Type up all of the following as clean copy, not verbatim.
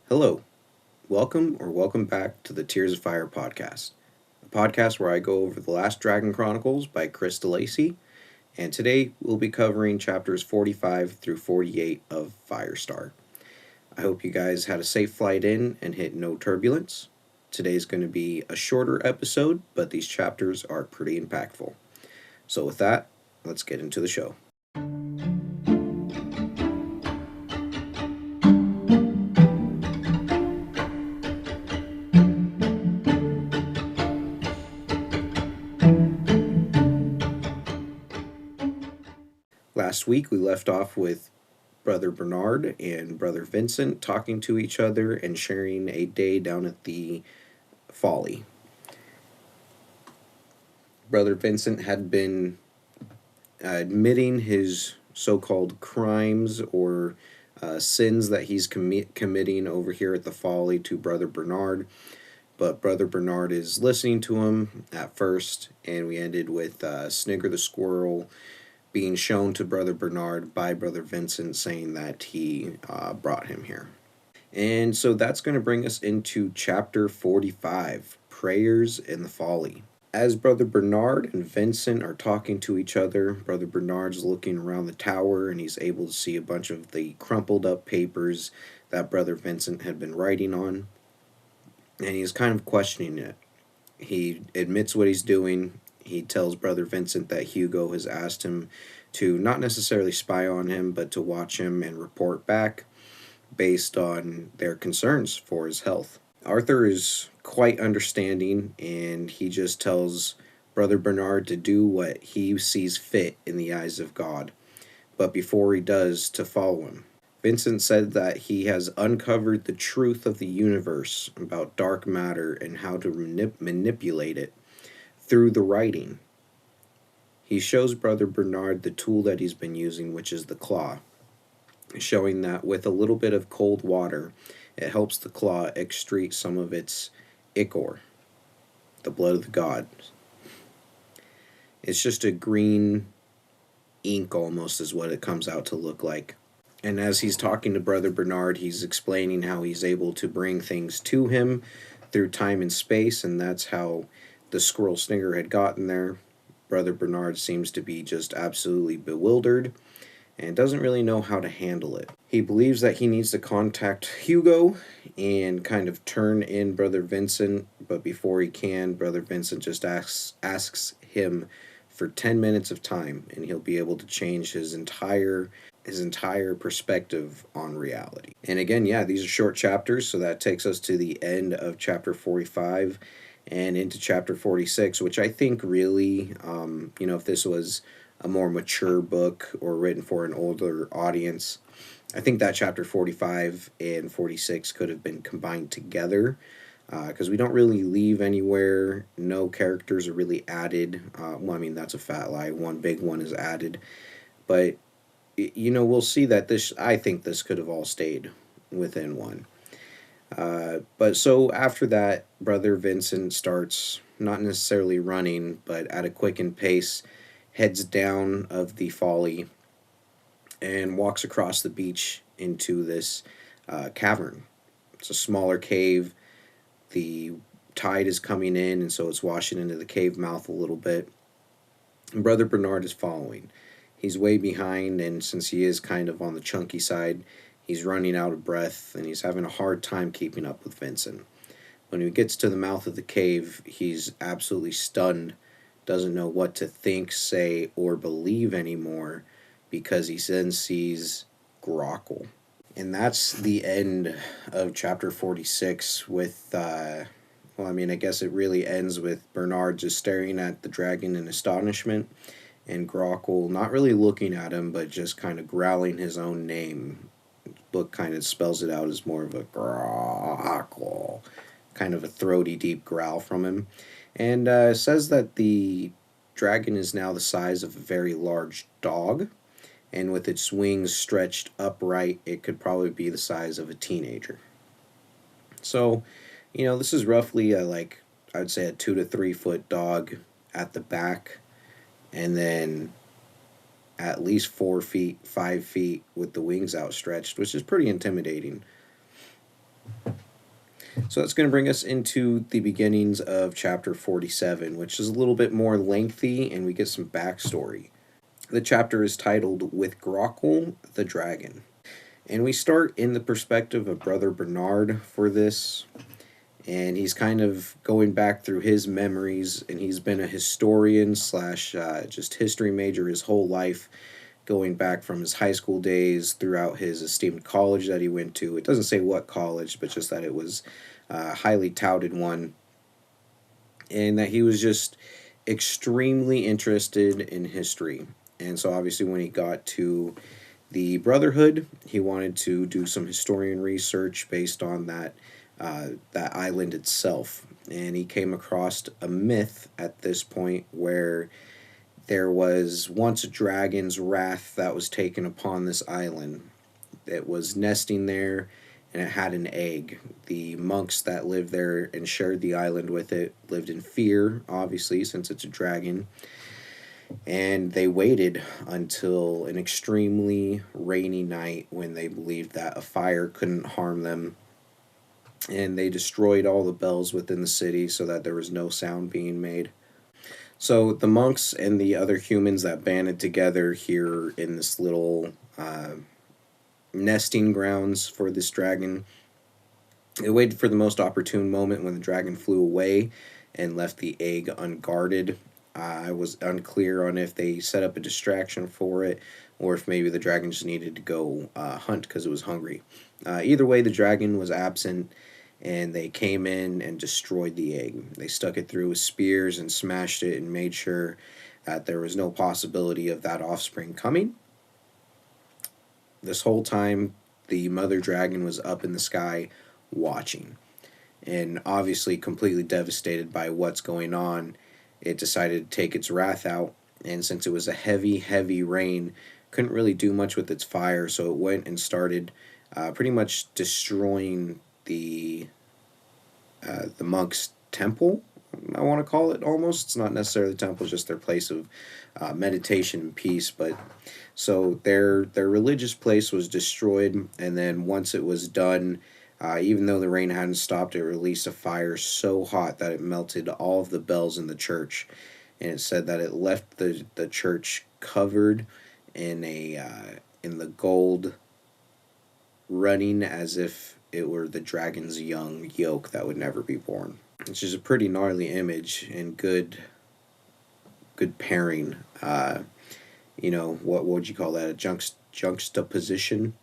Hello, welcome back to the Tears of Fire podcast, a podcast where I go over the last Dragon Chronicles by Chris DeLacy, and today we'll be covering chapters 45 through 48 of Firestar. I hope you guys had a safe flight in and hit no turbulence. Today's going to be a shorter episode, but these chapters are pretty impactful. So with that, let's get into the show. Last week we left off with Brother Bernard and Brother Vincent talking to each other and sharing a day down at the Folly. Brother Vincent had been admitting his so-called crimes or sins that he's committing over here at the Folly to Brother Bernard, but Brother Bernard is listening to him at first, and we ended with Snigger the Squirrel being shown to Brother Bernard by Brother Vincent, saying that he brought him here. And so that's going to bring us into chapter 45, Prayers in the Folly. As Brother Bernard and Vincent are talking to each other, Brother Bernard's looking around the tower and he's able to see a bunch of the crumpled up papers that Brother Vincent had been writing on. And he's kind of questioning it. He admits what he's doing. He tells Brother Vincent that Hugo has asked him to not necessarily spy on him, but to watch him and report back based on their concerns for his health. Arthur is quite understanding, and he just tells Brother Bernard to do what he sees fit in the eyes of God, but before he does, to follow him. Vincent said that he has uncovered the truth of the universe about dark matter and how to manipulate it through the writing. He shows Brother Bernard the tool that he's been using, which is the claw, showing that with a little bit of cold water, it helps the claw excrete some of its ichor, the blood of the gods. It's just a green ink almost is what it comes out to look like. And as he's talking to Brother Bernard, he's explaining how he's able to bring things to him through time and space, and that's how the squirrel Snigger had gotten there. Brother Bernard seems to be just absolutely bewildered and doesn't really know how to handle it. He believes that he needs to contact Hugo and kind of turn in Brother Vincent, but before he can, Brother Vincent just asks him for 10 minutes of time, and he'll be able to change his entire perspective on reality. And again, yeah, these are short chapters, so that takes us to the end of chapter 45 and into chapter 46, which I think really, if this was a more mature book or written for an older audience, I think that chapter 45 and 46 could have been combined together, because we don't really leave anywhere. No characters are really added. That's a fat lie. One big one is added. But, we'll see that I think this could have all stayed within one. But so after that, Brother Vincent starts not necessarily running, but at a quickened pace, heads down of the Folly and walks across the beach into this cavern. It's a smaller cave. The tide is coming in, and so it's washing into the cave mouth a little bit. And Brother Bernard is following. He's way behind, and since he is kind of on the chunky side, he's running out of breath, and he's having a hard time keeping up with Vincent. When he gets to the mouth of the cave, he's absolutely stunned, doesn't know what to think, say, or believe anymore, because he then sees Grockle. And that's the end of chapter 46 with, I guess it really ends with Bernard just staring at the dragon in astonishment, and Grockle not really looking at him, but just kind of growling his own name. The book kind of spells it out as more of a Grockle, kind of a throaty, deep growl from him. And says that the dragon is now the size of a very large dog, and with its wings stretched upright, it could probably be the size of a teenager. So, this is roughly I would say a 2 to 3 foot dog at the back, and then at least 4 feet, 5 feet with the wings outstretched, which is pretty intimidating. So that's going to bring us into the beginnings of chapter 47, which is a little bit more lengthy, and we get some backstory. The chapter is titled With Grockle the Dragon. And we start in the perspective of Brother Bernard for this. And he's kind of going back through his memories, and he's been a historian slash just history major his whole life, going back from his high school days throughout his esteemed college that he went to. It doesn't say what college, but just that it was a highly touted one, and that he was just extremely interested in history. And so obviously when he got to the Brotherhood, he wanted to do some historian research based on that island itself. And he came across a myth at this point where there was once a dragon's wrath that was taken upon this island. It was nesting there, and it had an egg. The monks that lived there and shared the island with it lived in fear, obviously, since it's a dragon. And they waited until an extremely rainy night when they believed that a fire couldn't harm them. And they destroyed all the bells within the city so that there was no sound being made. So the monks and the other humans that banded together here in this little nesting grounds for this dragon, they waited for the most opportune moment when the dragon flew away and left the egg unguarded. I was unclear on if they set up a distraction for it or if maybe the dragon just needed to go hunt because it was hungry. Either way, the dragon was absent, and they came in and destroyed the egg. They stuck it through with spears and smashed it and made sure that there was no possibility of that offspring coming. This whole time, the mother dragon was up in the sky watching. And obviously completely devastated by what's going on, it decided to take its wrath out. And since it was a heavy, heavy rain, couldn't really do much with its fire, so it went and started pretty much destroying the monks' temple, I want to call it almost. It's not necessarily a temple, it's just their place of meditation and peace. But so their religious place was destroyed, and then once it was done, even though the rain hadn't stopped, it released a fire so hot that it melted all of the bells in the church. And it said that it left the church covered in the gold, running as if it were the dragon's young yolk that would never be born. Which is a pretty gnarly image and good pairing. What would you call that? A juxtaposition.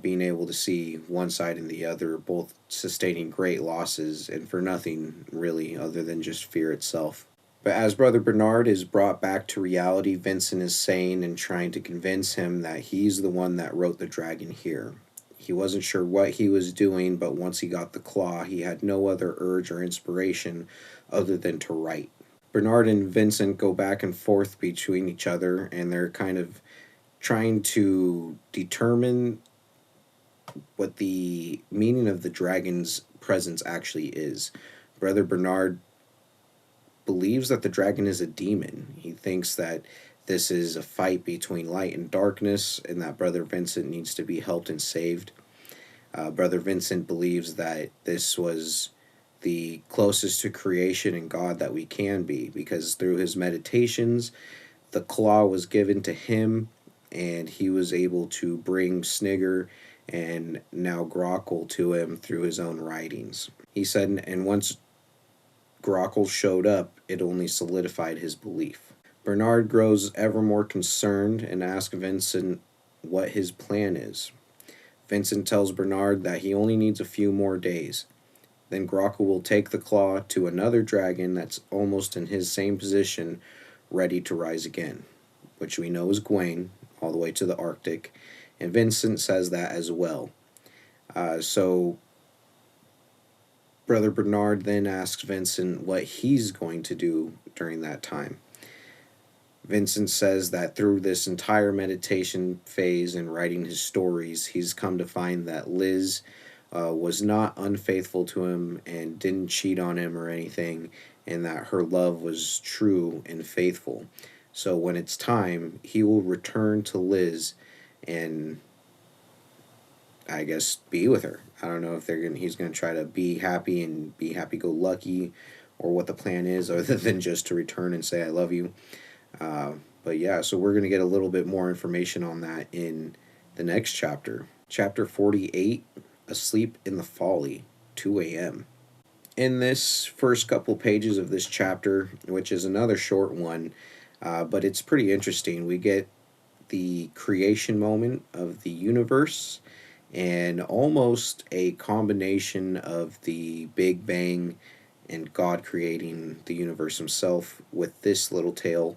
Being able to see one side and the other both sustaining great losses, and for nothing really other than just fear itself. But as Brother Bernard is brought back to reality, Vincent is saying and trying to convince him that he's the one that wrote the dragon here. He wasn't sure what he was doing, but once he got the claw, he had no other urge or inspiration other than to write. Bernard and Vincent go back and forth between each other, and they're kind of trying to determine what the meaning of the dragon's presence actually is. Brother Bernard believes that the dragon is a demon. He thinks that this is a fight between light and darkness, and that Brother Vincent needs to be helped and saved. Brother Vincent believes that this was the closest to creation and God that we can be, because through his meditations, the claw was given to him, and he was able to bring Snigger and now Grockle to him through his own writings. He said, and once Grockle showed up, it only solidified his belief. Bernard grows ever more concerned and asks Vincent what his plan is. Vincent tells Bernard that he only needs a few more days. Then Grockle will take the claw to another dragon that's almost in his same position, ready to rise again, which we know is Gwaine, all the way to the Arctic, and Vincent says that as well. So Brother Bernard then asks Vincent what he's going to do during that time. Vincent says that through this entire meditation phase and writing his stories, he's come to find that Liz was not unfaithful to him and didn't cheat on him or anything, and that her love was true and faithful. So when it's time, he will return to Liz and I guess, be with her. I don't know if he's gonna try to be happy and be happy-go-lucky, or what the plan is, other than just to return and say I love you. Uh, but yeah, so we're gonna get a little bit more information on that in the next chapter, chapter 48, Asleep in the Folly, 2 a.m. In this first couple pages of this chapter, which is another short one, but it's pretty interesting. We get the creation moment of the universe, and almost a combination of the Big Bang and God creating the universe himself with this little tale.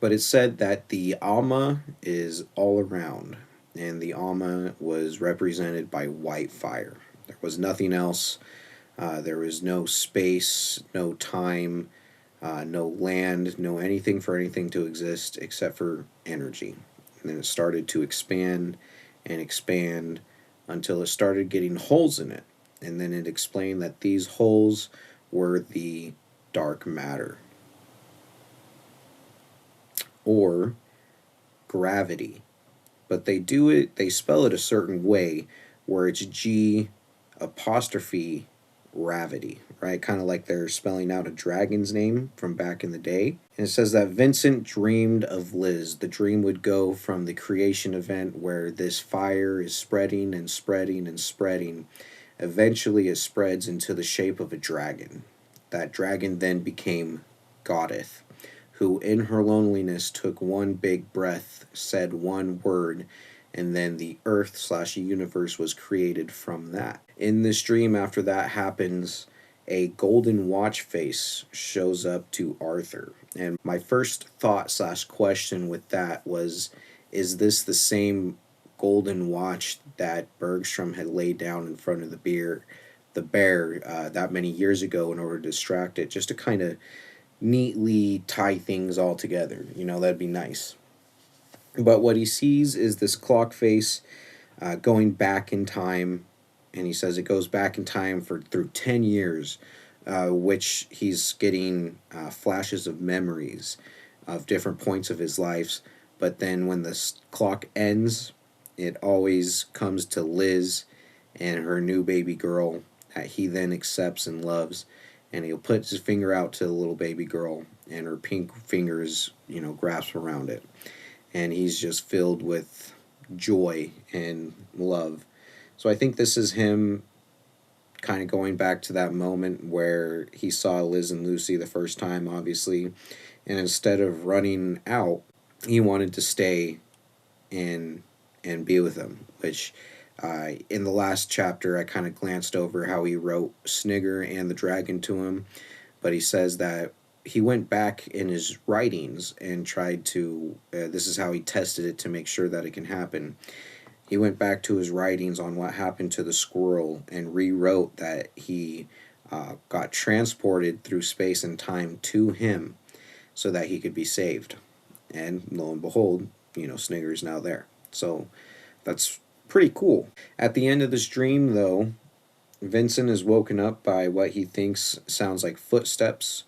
But it's said that the Alma is all around, and the Alma was represented by white fire. There was nothing else. There was no space, no time, no land, no anything for anything to exist except for energy. And then it started to expand and expand until it started getting holes in it. And then it explained that these holes were the dark matter, or gravity. But they spell it a certain way where it's G apostrophe Ravity, right? Kind of like they're spelling out a dragon's name from back in the day. And it says that Vincent dreamed of Liz. The dream would go from the creation event where this fire is spreading and spreading and spreading. Eventually, it spreads into the shape of a dragon. That dragon then became Goddess, who in her loneliness took one big breath, said one word, and then the earth slash universe was created from that. In this dream, after that happens, a golden watch face shows up to Arthur. And my first thought slash question with that was, is this the same golden watch that Bergstrom had laid down in front of the bear that many years ago in order to distract it, just to kind of neatly tie things all together? That'd be nice. But what he sees is this clock face going back in time, and he says it goes back in time through 10 years, which he's getting flashes of memories of different points of his life. But then when the clock ends, it always comes to Liz and her new baby girl that he then accepts and loves. And he'll put his finger out to the little baby girl, and her pink fingers, grasp around it. And he's just filled with joy and love. So I think this is him kind of going back to that moment where he saw Liz and Lucy the first time, obviously, and instead of running out, he wanted to stay and be with them, which in the last chapter I kind of glanced over how he wrote Snigger and the dragon to him, but he says that he went back in his writings and tried to, this is how he tested it to make sure that it can happen. He went back to his writings on what happened to the squirrel and rewrote that he got transported through space and time to him so that he could be saved. And lo and behold, Snigger's now there. So that's pretty cool. At the end of this dream, though, Vincent is woken up by what he thinks sounds like footsteps.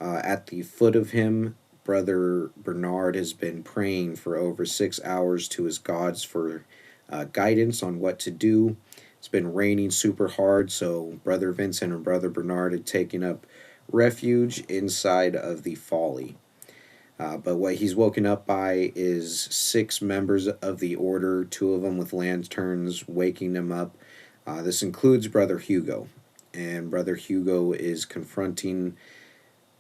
At the foot of him, Brother Bernard has been praying for over 6 hours to his gods for guidance on what to do. It's been raining super hard, so Brother Vincent and Brother Bernard had taken up refuge inside of the Folly. But what he's woken up by is 6 members of the order, 2 of them with lanterns, waking him up. This includes Brother Hugo. And Brother Hugo is confronting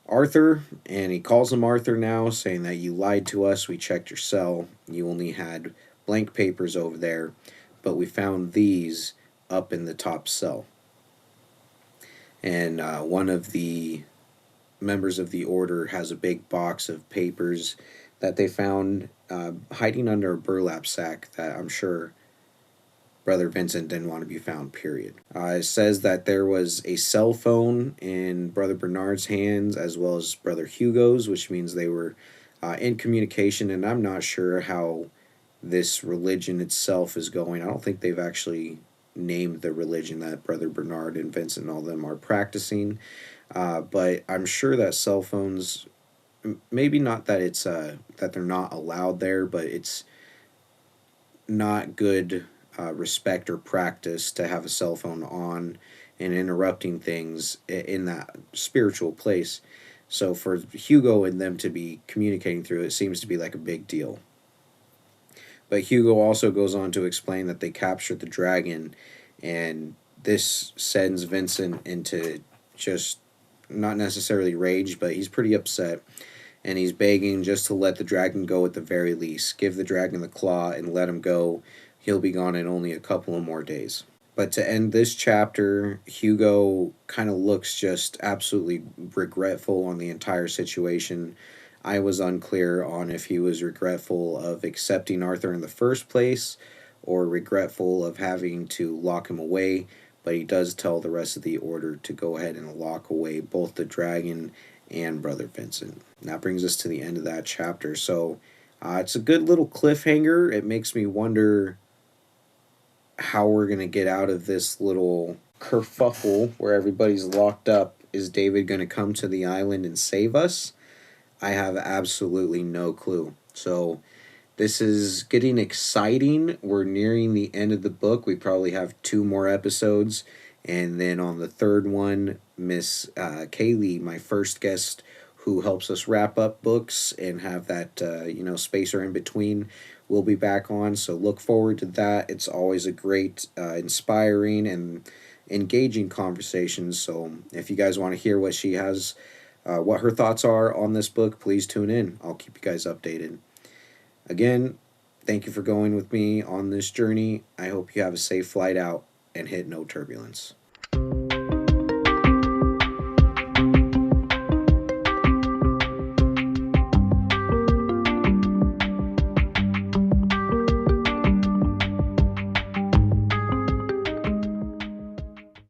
Arthur, and he calls him Arthur now, saying that you lied to us. We checked your cell. You only had blank papers over there, but we found these up in the top cell. And one of the members of the order has a big box of papers that they found hiding under a burlap sack that I'm sure Brother Vincent didn't want to be found, period. It says that there was a cell phone in Brother Bernard's hands as well as Brother Hugo's, which means they were in communication, and I'm not sure how this religion itself is going. I don't think they've actually named the religion that Brother Bernard and Vincent and all them are practicing, but I'm sure that cell phones, maybe not that it's that they're not allowed there, but it's not good respect or practice to have a cell phone on and interrupting things in that spiritual place. So for Hugo and them to be communicating through it seems to be like a big deal. But Hugo also goes on to explain that they captured the dragon, and this sends Vincent into just not necessarily rage, but he's pretty upset. And he's begging just to let the dragon go at the very least. Give the dragon the claw and let him go. He'll be gone in only a couple of more days. But to end this chapter, Hugo kind of looks just absolutely regretful on the entire situation. I was unclear on if he was regretful of accepting Arthur in the first place or regretful of having to lock him away, but he does tell the rest of the order to go ahead and lock away both the dragon and Brother Vincent. And that brings us to the end of that chapter. So it's a good little cliffhanger. It makes me wonder how we're going to get out of this little kerfuffle where everybody's locked up. Is David going to come to the island and save us? I have absolutely no clue. So this is getting exciting. We're nearing the end of the book. We probably have 2 more episodes. And then on the third one, Miss Kaylee, my first guest who helps us wrap up books and have that, spacer in between, will be back on. So look forward to that. It's always a great, inspiring, and engaging conversation. So if you guys want to hear what she has, what her thoughts are on this book, please tune in. I'll keep you guys updated. Again, thank you for going with me on this journey. I hope you have a safe flight out and hit no turbulence.